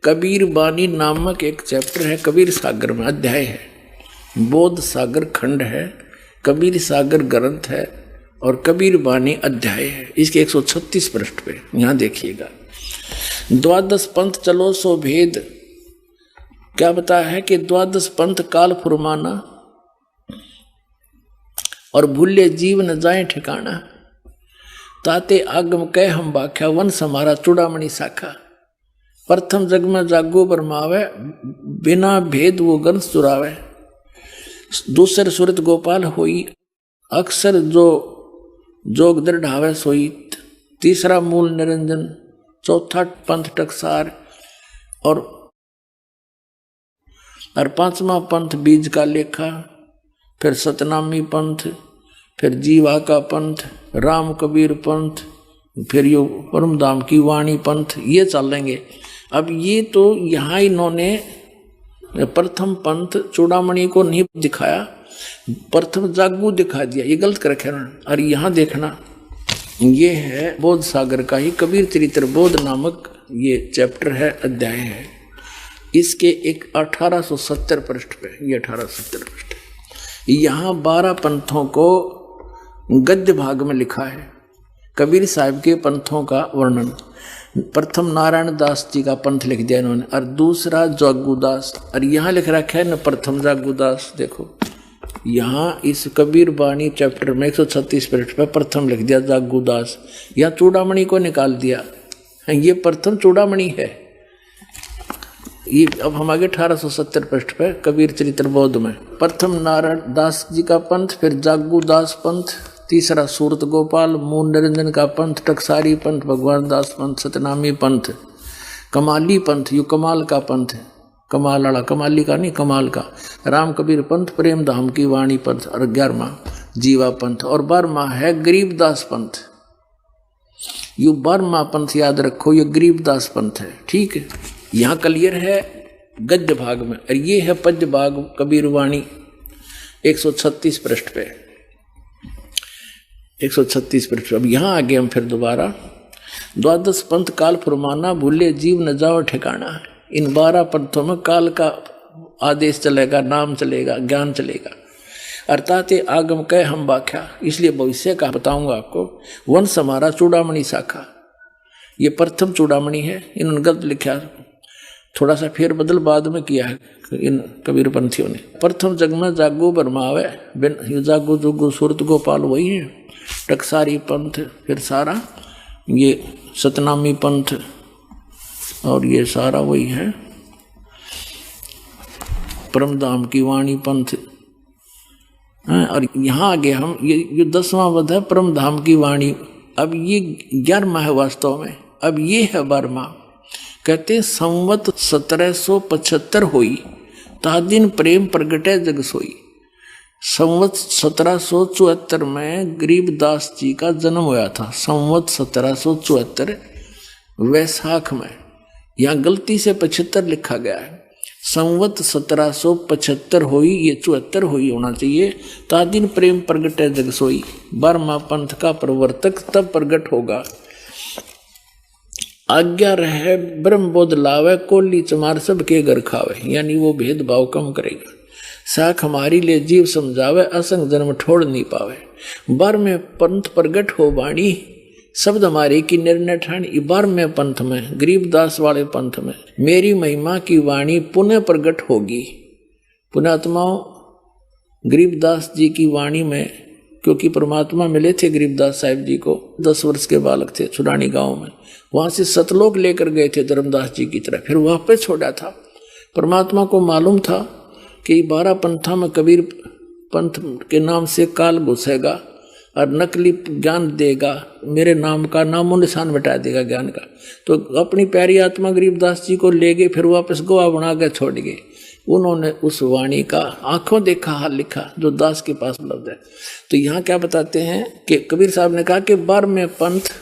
कबीर बानी नामक एक चैप्टर है, कबीर सागर में अध्याय है। बोध सागर खंड है, कबीर सागर ग्रंथ है और कबीर बानी अध्याय है। इसके 136 पृष्ठ पे यहाँ देखिएगा। 12 पंथ चलो सो भेद, क्या बताया है कि 12 पंथ काल फुरमाना और भूले जीव न जाए ठिकाना। ताते आगम कह हम बाख्या, वंश हमारा चूड़ामणि शाखा। प्रथम जग में जागो बरमावे, बिना भेद वो गंस चुरावे। दूसर सुरत गोपाल होई, अक्सर जो जोग दृढ़ावे सोई। तीसरा मूल निरंजन, चौथा पंथ टकसार और 5वां पंथ बीज का लेखा। फिर सतनामी पंथ, फिर जीवा का पंथ, राम कबीर पंथ, फिर यो परमधाम की वाणी पंथ, ये चलेंगे। अब ये तो यहाँ इन्होंने प्रथम पंथ चूड़ामणि को नहीं दिखाया, प्रथम जागू दिखा दिया, ये गलत कर रखे ना। और यहाँ देखना, ये है बोध सागर का ही कबीर चरित्र बोध नामक ये चैप्टर है, अध्याय है। इसके एक 1870 पृष्ठ पे, ये 1870 पृष्ठ, यहाँ 12 पंथों को गद्य भाग में लिखा है। कबीर साहब के पंथों का वर्णन। प्रथम नारायण दास जी का पंथ लिख दिया इन्होंने, और दूसरा जागूदास, और यहाँ लिख रखा है न प्रथम जागूदास। देखो यहाँ इस कबीर बानी चैप्टर में 136 पृष्ठ पे प्रथम लिख दिया जागूदास, यहाँ चूड़ामणि को निकाल दिया, ये प्रथम चूड़ामणि है। ये अब हम आगे 1870 पृष्ठ पे कबीर चरित्र बोध में प्रथम नारायण दास जी का पंथ, फिर जागूदास पंथ, तीसरा सूरत गोपाल, मूल निरंजन का पंथ, टकसारी पंथ, भगवान दास पंथ, सतनामी पंथ, कमाली पंथ, यू कमाल का पंथ है, कमाल वाला, कमाली का नहीं कमाल का, राम कबीर पंथ, प्रेम धाम की वाणी पंथ, और 11वां जीवा पंथ, और 12वां है गरीबदास पंथ। यू 12वां पंथ याद रखो, ये गरीबदास पंथ है। ठीक है, यहाँ क्लियर है गद्य भाग में, और ये है पद्य भाग कबीर वाणी 136 पृष्ठ पे, 136 पृष्ठ। अब यहाँ आगे हम फिर दोबारा 12 पंथ काल फुरमाना, भूले जीव न जाओ ठिकाना। इन 12 पंथों में काल का आदेश चलेगा, नाम चलेगा, ज्ञान चलेगा। अर्थात आगम कह हम बाख्या, इसलिए भविष्य का बताऊंगा आपको। वंश हमारा चूड़ामणि शाखा, ये प्रथम चूड़ामणि है, इन्होंने गलत लिखा, थोड़ा सा फेर बदल बाद में किया है इन कबीर पंथियों ने। प्रथम जग में जागो बरमावे, बिन जागो जोगो सूरत गोपाल वही है, टकसारी पंथ, फिर सारा ये सतनामी पंथ, और ये सारा वही है परमधाम की वाणी पंथ, और यहाँ आगे हम ये 10वां वध है परम धाम की वाणी। अब ये 11वां है वास्तव में, अब ये है 12वां। कहते संवत 1775 हुई ता दिन प्रेम प्रगटे जग सोई। संवत 1774 में गरीबदास जी का जन्म हुआ था। संवत 1774 वैशाख में, यहाँ गलती से 75 लिखा गया है। संवत 1775 हुई, ये 74 हुई होना चाहिए। ता दिन प्रेम प्रगटे जग सोई। 12वां पंथ का प्रवर्तक तब प्रगट होगा। आज्ञा रहे ब्रह्म बोध लावे, कोली चमार सबके घर खावे। यानी वो भेदभाव कम करेगा। साख हमारी ले जीव समझावे, असंग जन्म ठोड़ नहीं पावे। 12वें पंथ प्रगट हो वाणी, शब्द हमारे की निर्णय ठाणी। 12वें पंथ में, गरीबदास वाले पंथ में, मेरी महिमा की वाणी पुनः प्रगट होगी। पुण्यात्माओं, गरीबदास जी की वाणी में, क्योंकि परमात्मा मिले थे गरीबदास साहिब जी को, 10 वर्ष के बालक थे छुड़ानी गांव में। वहां से सतलोक लेकर गए थे धर्मदास जी की तरह, फिर वापस छोड़ा था। परमात्मा को मालूम था कि 12 पंथा में कबीर पंथ के नाम से काल घुसेगा और नकली ज्ञान देगा, मेरे नाम का नामो निशान मिटा देगा ज्ञान का। तो अपनी प्यारी आत्मा गरीबदास जी को ले गए, फिर वापस गोवा बना कर छोड़ गए। उन्होंने उस वाणी का आंखों देखा हाल लिखा जो दास के पास उपलब्ध है। तो यहाँ क्या बताते हैं कि कबीर साहब ने कहा कि 12वें पंथ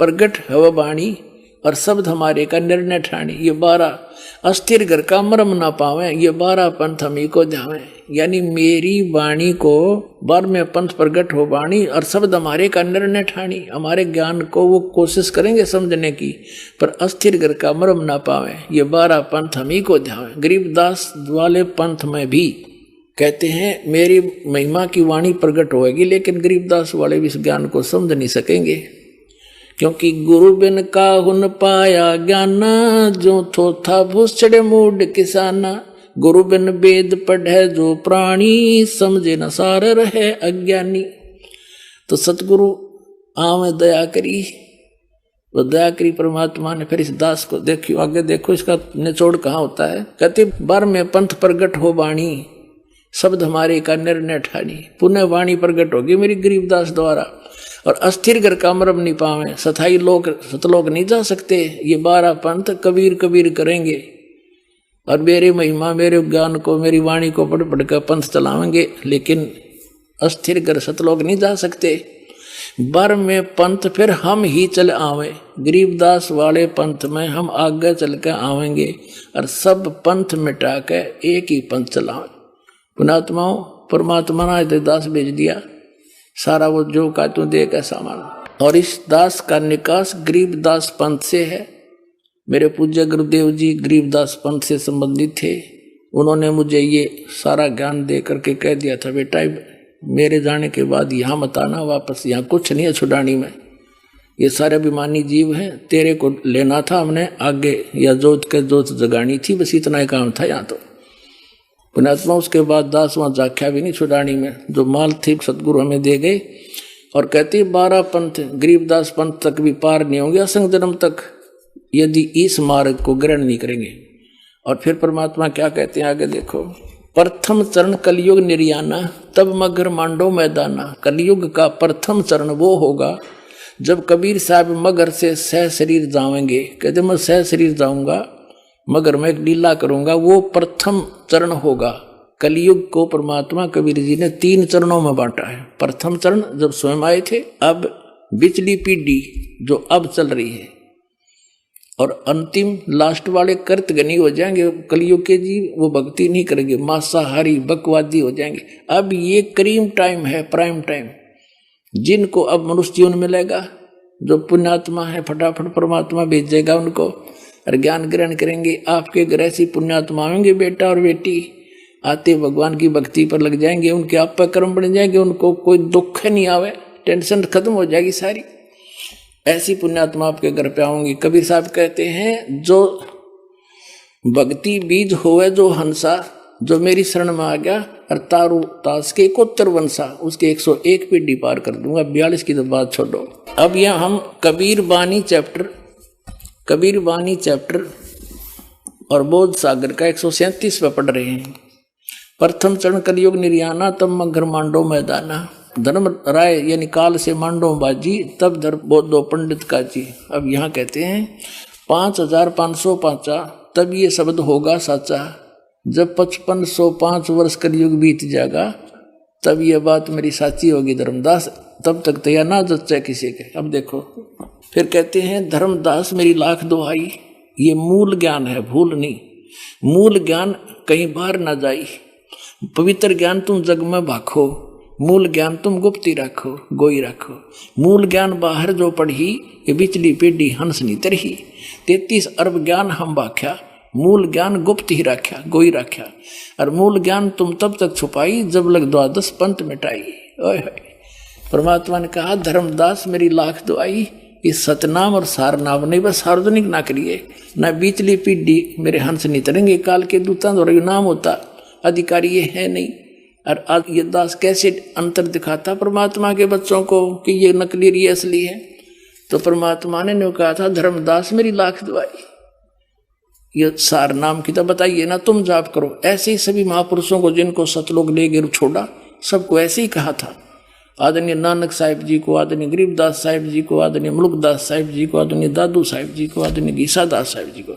प्रगट है वह वाणी और शब्द हमारे का निर्णय ठाणी। ये 12 अस्थिर घर का मरम ना पावे, ये 12 पंथ हमी को ध्यावे। यानी मेरी वाणी को 12वें पंथ प्रगट हो वाणी और शब्द हमारे का निर्णय ठाणी। हमारे ज्ञान को वो कोशिश करेंगे समझने की, पर अस्थिर घर का मरम ना पावे, ये 12 पंथ हमी को ध्यावे। गरीबदास वाले पंथ में भी कहते हैं मेरी महिमा की वाणी प्रगट होएगी, लेकिन गरीबदास वाले भी इस ज्ञान को समझ नहीं सकेंगे, क्योंकि गुरु बिन काहुन पाया ज्ञाना, जो थोथा भूसड़े मूड किसाना। गुरु बिन वेद पढ़े जो प्राणी, समझे न सार रहे अज्ञानी। तो सतगुरु आम दया करी, वो दया करी परमात्मा ने। फिर इस दास को देखियो, आगे देखो इसका निचोड़ कहाँ होता है। कहते 12वें पंथ प्रगट हो वाणी, शब्द हमारे का निर्णय ठानी। पुनः वाणी प्रगट होगी मेरी गरीबदास द्वारा। और अस्थिर घर का मरम नहीं पावे, सथाई लोग सतलोक नहीं जा सकते। ये 12 पंथ कबीर कबीर करेंगे और मेरे महिमा मेरे ज्ञान को मेरी वाणी को पढ़ पढ़ कर पंथ चलावेंगे, लेकिन अस्थिर घर सतलोक नहीं जा सकते। 12वें पंथ फिर हम ही चल आवे, गरीबदास वाले पंथ में हम आगे चल कर आवेंगे और सब पंथ मिटा के एक ही पंथ चलावे। पुणात्माओं, परमात्मा ने दास भेज दिया, सारा वो जो का तू दे का सामान। और इस दास का निकास गरीबदास पंथ से है। मेरे पूज्य गुरुदेव जी गरीबदास पंथ से संबंधित थे। उन्होंने मुझे ये सारा ज्ञान दे करके कह दिया था, बेटा मेरे जाने के बाद यहाँ मत आना वापस, यहाँ कुछ नहीं है छुड़ानी में, ये सारे अभिमानी जीव हैं, तेरे को लेना था हमने आगे, या जोत के जोत जगानी थी, बस इतना ही काम था यहाँ। तो पुण्यात्मा उसके बाद दास वहाँ जाख्या भी नहीं छुड़ानी में, जो माल थी सतगुरु हमें दे गए। और कहते 12 पंथ गरीबदास पंथ तक भी पार नहीं होंगे असंग जन्म तक, यदि इस मार्ग को ग्रहण नहीं करेंगे। और फिर परमात्मा क्या कहते हैं आगे देखो। प्रथम चरण कलयुग निर्याना, तब मगर मांडो मैदाना। कलयुग का प्रथम चरण वो होगा जब कबीर साहब मगर से सह शरीर जाएंगे। कहते मैं सह शरीर जाऊंगा, मगर मैं एक लीला करूंगा, वो प्रथम चरण होगा। कलयुग को परमात्मा कबीर जी ने 3 चरणों में बांटा है। प्रथम चरण जब स्वयं आए थे, अब बिचली पीढ़ी जो अब चल रही है, और अंतिम लास्ट वाले कर्तगनी हो जाएंगे कलयुग के जीव, वो भक्ति नहीं करेंगे, मांसाहारी बकवादी हो जाएंगे। अब ये करीम टाइम है, प्राइम टाइम, जिनको अब मनुष्य जीवन मिलेगा, जो पुण्यात्मा है फटाफट परमात्मा भेजेगा उनको और ज्ञान ग्रहण करेंगे। आपके घर ऐसी पुण्यात्मा आएंगे बेटा और बेटी, आते भगवान की भक्ति पर लग जाएंगे, उनके आप पर कर्म बन जाएंगे, उनको कोई दुख नहीं आवे, टेंशन खत्म हो जाएगी सारी। ऐसी पुण्यात्मा आपके घर पे आऊंगी। कबीर साहब कहते हैं जो भक्ति बीज होवे जो हंसा, जो मेरी शरण में आ गया और तारू तास के 71 वंशा, उसके 101 पीढ़ी पार कर दूंगा। 42 की तो बात छोड़ो। अब यहाँ हम कबीर बानी चैप्टर और बोध सागर का 137 पे पढ़ रहे हैं। प्रथम चरण कलयुग निर्याना तब मगर मांडो मैदाना। धर्म राय यानी काल से मांडो बाजी तब धर बोधो पंडित का जी। अब यहाँ कहते हैं 5505 तब ये शब्द होगा साचा। जब 5505 वर्ष कलयुग बीत जाएगा तब ये बात मेरी साची होगी धर्मदास, तब तक तो यह ना जच्चा किसी के। अब देखो फिर कहते हैं धर्मदास मेरी लाख दुहाई। ये मूल ज्ञान है, भूल नहीं। मूल ज्ञान कहीं बाहर ना जाई। पवित्र ज्ञान तुम जग में भाखो, मूल ज्ञान तुम गुप्ती रखो, गोई रखो। मूल ज्ञान बाहर जो पढ़ी ये बिचली पीढ़ी हंस नी तरही। 33 अरब ज्ञान हम बाख्या, मूल ज्ञान गुप्त ही रख्या, गोई रख्या। और मूल ज्ञान तुम तब तक छुपाई जब लग 12 पंथ मिटाई। ओए परमात्मा ने कहा धर्मदास मेरी लाख दुआई, इस सतनाम और सारनाम नहीं बस सार्वजनिक ना करिए, ना बीचली पीढ़ी मेरे हंस नहीं तरेंगे। काल के दूतां द्वारा नाम होता, अधिकारी ये है नहीं। और आज ये दास कैसे अंतर दिखाता परमात्मा के बच्चों को कि ये नकली ये असली है। तो परमात्मा ने कहा था धर्मदास मेरी लाख दुआई, ये सार नाम की तो बताइए ना तुम जाप करो। ऐसे ही सभी महापुरुषों को जिनको सतलोक ले गिर छोड़ा सबको ऐसे ही कहा था। आदरणीय नानक साहिब जी को, आदरणीय गरीबदास साहिब जी को, आदरणीय मुल्कदास साहिब जी को, आदरणीय दादू साहिब जी को, आदरणीय गीसादास साहिब जी को।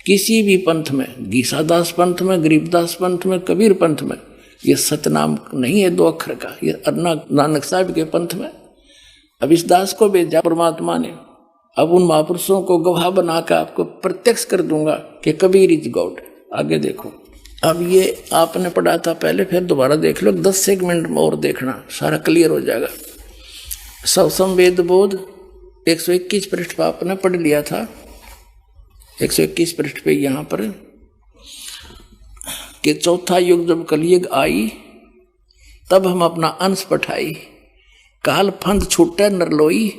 किसी भी पंथ में, गीसादास पंथ में, गरीबदास पंथ में, कबीर पंथ में ये सतनाम नहीं है 2 अक्षर का, ये अन्ना नानक साहिब के पंथ में। अब इस दास को भेजा परमात्मा ने। अब उन महापुरुषों को गवाह बनाकर आपको प्रत्यक्ष कर दूंगा कि कबीर इज गॉड। आगे देखो, अब ये आपने पढ़ा था पहले, फिर दोबारा देख लो, 10 सेगमेंट में और देखना, सारा क्लियर हो जाएगा। सवसंवेद बोध 121 पृष्ठ पर आपने पढ़ लिया था। 121 पृष्ठ पे यहाँ पर कि चौथा युग जब कलयुग आई तब हम अपना अंश पठाई। काल फंद छूटे नरलोई,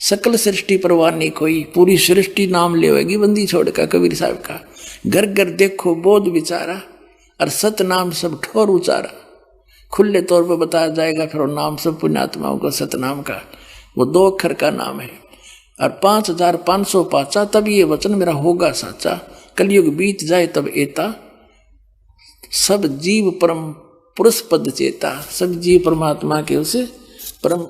सकल सृष्टि परवाह नहीं कोई। पूरी सृष्टि नाम लेवेगी बंदी छोड़कर कबीर साहब का। घर घर देखो बोध विचारा, और सत नाम सब ठोर उचारा। खुले तौर पर बताया जाएगा फिर नाम सब पुण्यात्माओं को सतनाम का, वो 2 अक्षर का नाम है। और 5505 तब ये वचन मेरा होगा साचा। कलयुग बीत जाए तब एता, सब जीव परम पुरुष पद चेता। सब जीव परमात्मा के उसे परम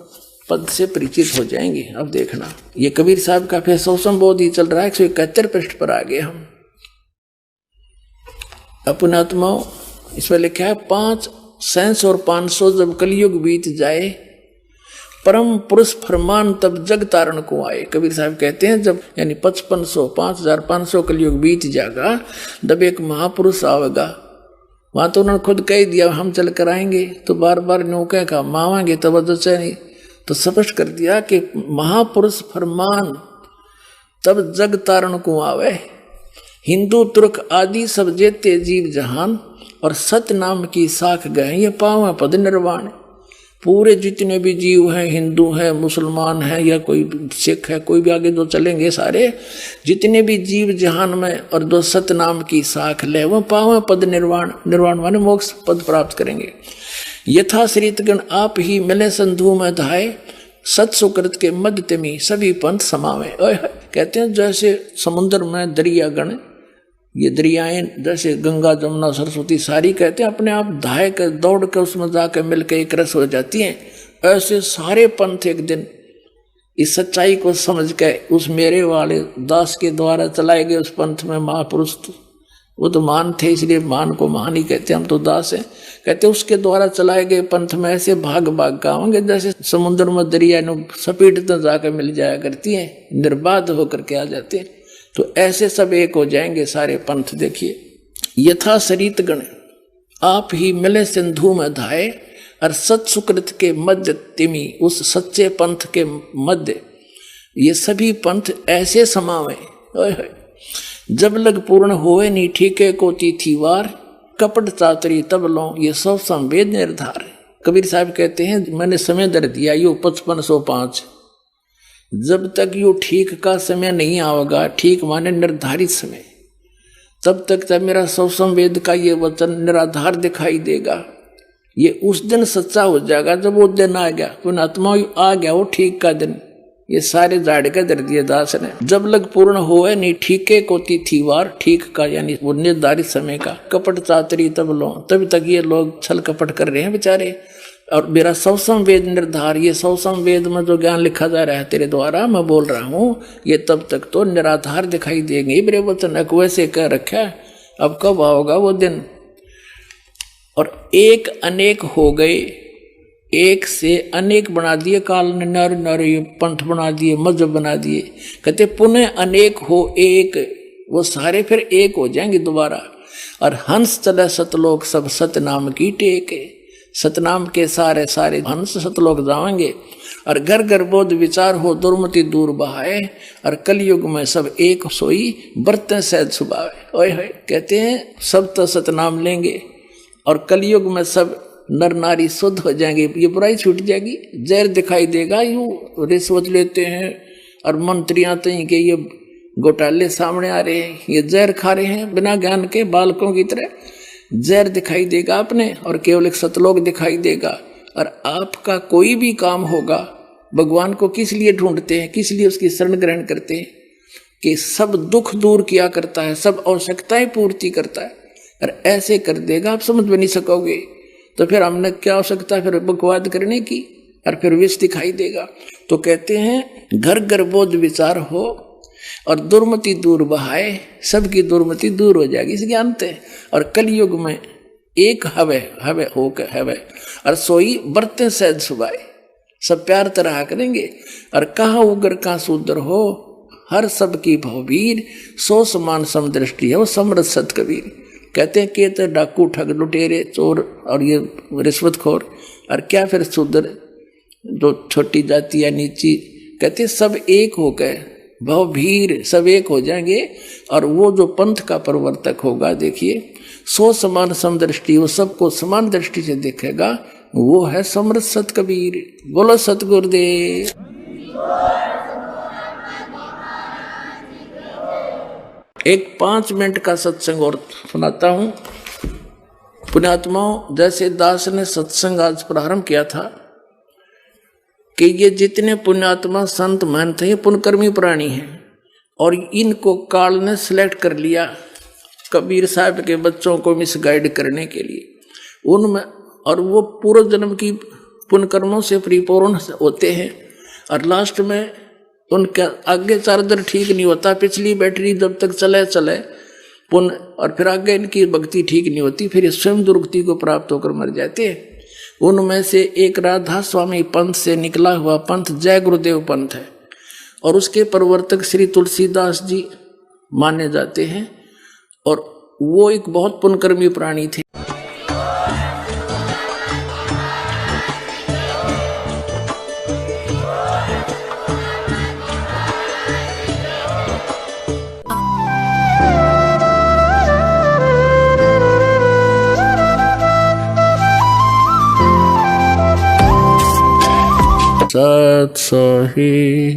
पद से परिचित हो जाएंगे। अब देखना ये कबीर साहब का फिर सवसंबोध ही चल रहा है। 171 पृष्ठ पर आ गए हम। पुण्यात्माओं इसमें लिखा है 5 सैंस और 500 जब कलयुग बीत जाए, परम पुरुष फरमान तब जग तारण को आए। कबीर साहब कहते हैं जब यानी 5500 कलयुग बीत जाएगा तब एक महापुरुष आवेगा। वहां तो उन्होंने खुद कह दिया हम चल कर आएंगे, तो बार बार नौके का मावांगे तब वजह नहीं, तो स्पष्ट कर दिया कि महापुरुष फरमान तब जग तारण को आवे। हिंदू तुर्क आदि सब जेते जीव जहान, और सत नाम की साख गए ये पावे पद निर्वाण। पूरे जितने भी जीव हैं, हिंदू हैं, मुसलमान हैं, या कोई सिख है, कोई भी आगे जो चलेंगे सारे जितने भी जीव जहान में, और जो सत नाम की साख ले वो पावे पद निर्वाण। निर्वाण माने मोक्ष पद प्राप्त करेंगे। यथा श्रीतगण आप ही मिले संधु में धाये, सत सुकृत के मध्य तिमी सभी पंथ समावे। कहते हैं जैसे समुद्र में दरियागण, ये दरियाएं जैसे गंगा जमुना सरस्वती सारी कहते हैं अपने आप धाय कर दौड़ कर उसमें जाकर मिलकर एक रस हो जाती हैं। ऐसे सारे पंथ एक दिन इस सच्चाई को समझ के उस मेरे वाले दास के द्वारा चलाए गए उस पंथ में महापुरुष, वो तो मान थे इसलिए मान को महान ही कहते, हम तो दास हैं। कहते उसके द्वारा चलाए गए पंथ में ऐसे भाग भाग का होंगे जैसे समुद्र में दरिया सपेट जाकर मिल जाया करती हैं, निर्बाध होकर के आ जाते हैं। तो ऐसे सब एक हो जाएंगे सारे पंथ। देखिए यथा सरित गण आप ही मिले सिंधु में धाये, और सत सुकृत के मध्य तिमी उस सच्चे पंथ के मध्य ये सभी पंथ ऐसे समावे। जब लग पूर्ण होए नी ठीके को तिथि वार, कपट चातरी तब लो ये सब संवेद निर्धार। कबीर साहब कहते हैं मैंने समय दर दिया यो 5505, जब तक यो ठीक का समय नहीं आएगा, ठीक माने निर्धारित समय, तब तक तब मेरा सब संवेद का ये वचन निराधार दिखाई देगा। ये उस दिन सच्चा हो जाएगा जब वो दिन आ गया, पुण्यात्मा आ गया वो ठीक का दिन, ये सारे झाड़ के धर दिए दास ने। जब लग पूर्ण होए नहीं ठीके को तिथि वार, ठीक का यानी वो निर्धारित समय का। कपट चातरी तब लो, तब तक ये लोग छल कपट कर रहे हैं बेचारे। और मेरा सौसम वेद निर्धार, ये सौसम वेद में जो ज्ञान लिखा जा रहा है तेरे द्वारा मैं बोल रहा हूँ, ये तब तक तो निराधार दिखाई देंगे। मेरे वचन वैसे कह रखा है, अब कब आओगा वो दिन। और एक अनेक हो गए, एक से अनेक बना दिए काल ने, नर नर पंथ बना दिए, मजहब बना दिए। कहते पुनः अनेक हो एक, वो सारे फिर एक हो जाएंगे दोबारा। और हंस चले सतलोक सब सतनाम की टेके, सतनाम के सारे सारे हंस सतलोक जाएंगे। और घर घर बोध विचार हो दुर्मति दूर बहाए, और कलयुग में सब एक सोई बरते सहज सुभावे। ओए होए, कहते हैं सब तो सतनाम लेंगे और कलयुग में सब नर नारी शुद्ध हो जाएंगे, ये बुराई छूट जाएगी। जहर दिखाई देगा, यूं रिश्वत लेते हैं और मंत्रियां तो के ये घोटाले सामने आ रहे हैं, ये जहर खा रहे हैं बिना ज्ञान के बालकों की तरह। जहर दिखाई देगा अपने और केवल एक सतलोक दिखाई देगा। और आपका कोई भी काम होगा, भगवान को किस लिए ढूंढते हैं, किस लिए उसकी शरण ग्रहण करते हैं? कि सब दुख दूर किया करता है, सब आवश्यकताएं पूर्ति करता है। और ऐसे कर देगा आप समझ भी नहीं सकोगे। तो फिर हमने क्या आवश्यकता है फिर बकवाद करने की, और फिर विष दिखाई देगा। तो कहते हैं घर घर बोध विचार हो और दुर्मति दूर बहाए, सबकी दुर्मति दूर हो जाएगी इस ज्ञान से। और कलयुग में एक हवे हवे हो के हवे, और सोई बरते सहज सुभाए, सब प्यार तरह करेंगे। और कहाँ उग्र कहाँ शूद्र हो, हर सब की भववीर, सो समान समदृष्टि है वो समरथ सत कबीर। कहते हैं कि तो डाकू ठग लुटेरे चोर और ये रिश्वतखोर, और क्या फिर शूद्र जो छोटी जाति या नीची, कहते सब एक हो गए भवभीर, सब एक हो जाएंगे। और वो जो पंथ का प्रवर्तक होगा, देखिए सो समान समदृष्टि, वो सबको समान दृष्टि से देखेगा, वो है समरथ सत कबीर। बोलो सतगुरुदेव। एक 5 मिनट का सत्संग और सुनाता हूँ। पुण्यात्माओं, जैसे दास ने सत्संग आज प्रारंभ किया था कि ये जितने पुण्यात्मा संत महंत हैं ये पुण्यकर्मी प्राणी हैं, और इनको काल ने सिलेक्ट कर लिया कबीर साहब के बच्चों को मिसगाइड करने के लिए उनमें। और वो पूर्व जन्म की पुण्यकर्मों से परिपूर्ण होते हैं, और लास्ट में उनका आगे चार्जर ठीक नहीं होता, पिछली बैटरी जब तक चले चले पुण्य, और फिर आगे इनकी भक्ति ठीक नहीं होती, फिर ये स्वयं दुर्गति को प्राप्त होकर मर जाते हैं। उनमें से एक राधा स्वामी पंथ से निकला हुआ पंथ जय गुरुदेव पंथ है, और उसके प्रवर्तक श्री तुलसीदास जी माने जाते हैं, और वो एक बहुत पुण्यकर्मी प्राणी थे। सत सही